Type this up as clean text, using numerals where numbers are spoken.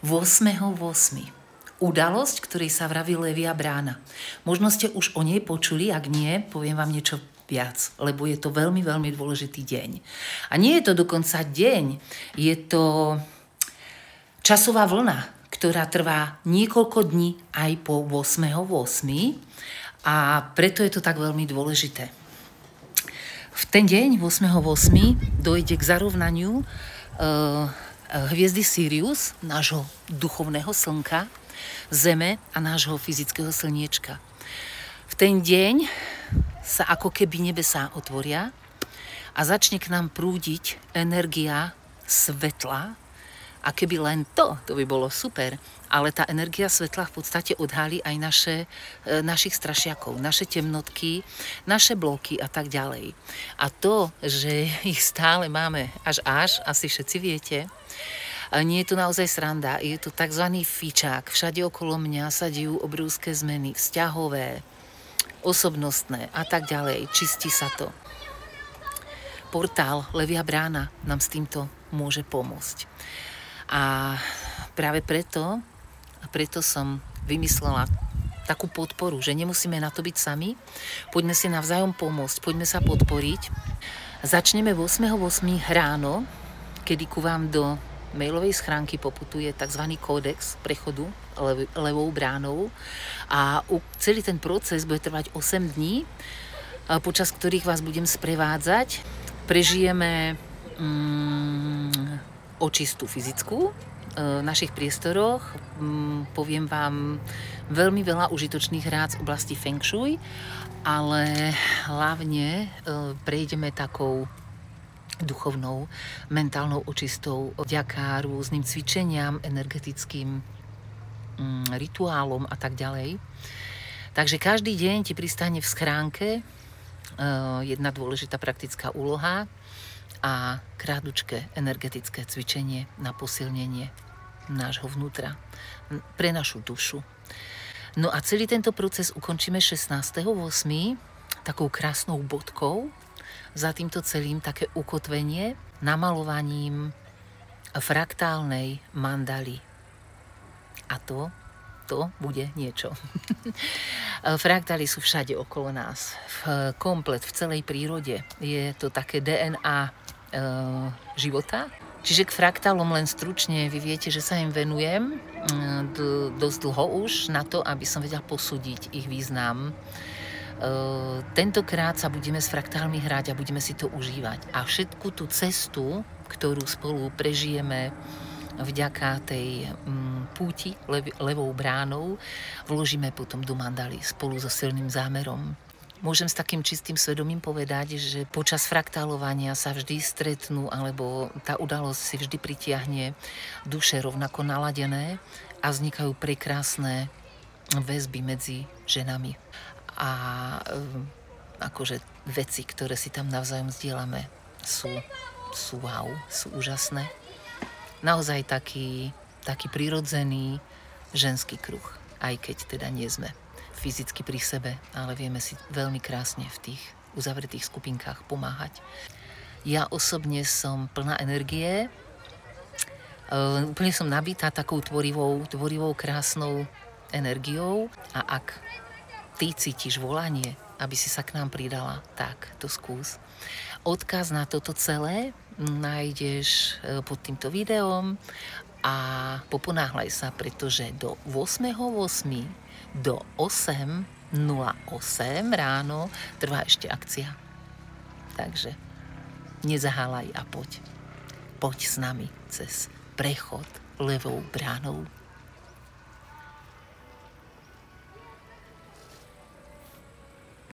8.8. Udalosť, ktorej sa vraví Levia brána. Možno ste už o nej počuli, ak nie, poviem vám niečo viac, lebo je to veľmi, veľmi dôležitý deň. A nie je to dokonca deň, je to časová vlna, ktorá trvá niekoľko dní aj po 8.8. A preto je to tak veľmi dôležité. V ten deň 8.8. dojde k zarovnaniu hviezdy Sirius, nášho duchovného slnka, Zeme a nášho fyzického slniečka. V ten deň sa ako keby nebesá otvoria a začne k nám prúdiť energia svetla. A keby len to by bolo super, ale tá energia svetla v podstate odhalí aj našich strašiakov, naše temnotky, naše bloky a tak ďalej. A to, že ich stále máme až, asi všetci viete, nie je to naozaj sranda, je to tzv. Fičák. Všade okolo mňa sa dejú obrovské zmeny, vzťahové, osobnostné a tak ďalej. Čistí sa to. Portál Levia brána nám s týmto môže pomôcť. A práve preto som vymyslela takú podporu, že nemusíme na to byť sami. Poďme si navzájom pomôcť, poďme sa podporiť. Začneme 8.8. ráno, kedy ku vám do mailovej schránky poputuje tzv. Kódex prechodu Levou bránou a celý ten proces bude trvať 8 dní, počas ktorých vás budem sprevádzať. Prežijeme očistu fyzickú v našich priestoroch. Poviem vám veľmi veľa užitočných rád z oblasti Feng Shui, ale hlavne prejdeme takou duchovnou, mentálnou očistou vďaka rôznym cvičeniam, energetickým rituálom a tak ďalej. Takže každý deň ti pristane v schránke jedna dôležitá praktická úloha a krátučké energetické cvičenie na posilnenie nášho vnútra, pre našu dušu. No a celý tento proces ukončíme 16.8. takou krásnou bodkou. Za týmto celým také ukotvenie namalovaním fraktálnej mandaly. A to bude niečo. Fraktály sú všade okolo nás. Komplet v celej prírode. Je to také DNA života. Čiže k fraktálom len stručne, vy viete, že sa im venujem dosť dlho už na to, aby som vedela posúdiť ich význam. Tentokrát sa budeme s fraktálmi hrať a budeme si to užívať. A všetku tú cestu, ktorú spolu prežijeme vďaka tej púti Levou bránou, vložíme potom do mandaly spolu so silným zámerom. Môžem s takým čistým svedomím povedať, že počas fraktálovania sa vždy stretnú, alebo tá udalosť si vždy pritiahne duše rovnako naladené a vznikajú prekrásne väzby medzi ženami. A akože veci, ktoré si tam navzájom zdieľame, sú wow, sú úžasné. Naozaj taký prirodzený ženský kruh, aj keď teda nie sme fyzicky pri sebe, ale vieme si veľmi krásne v tých uzavretých skupinkách pomáhať. Ja osobne som plná energie, úplne som nabitá takou tvorivou, krásnou energiou a ak ty cítiš volanie, aby si sa k nám pridala, tak to skús. Odkaz na toto celé nájdeš pod týmto videom a poponáhľaj sa, pretože do 8.8. do 8.08 ráno trvá ešte akcia. Takže nezaháľaj a poď. Poď s nami cez prechod Levou bránou.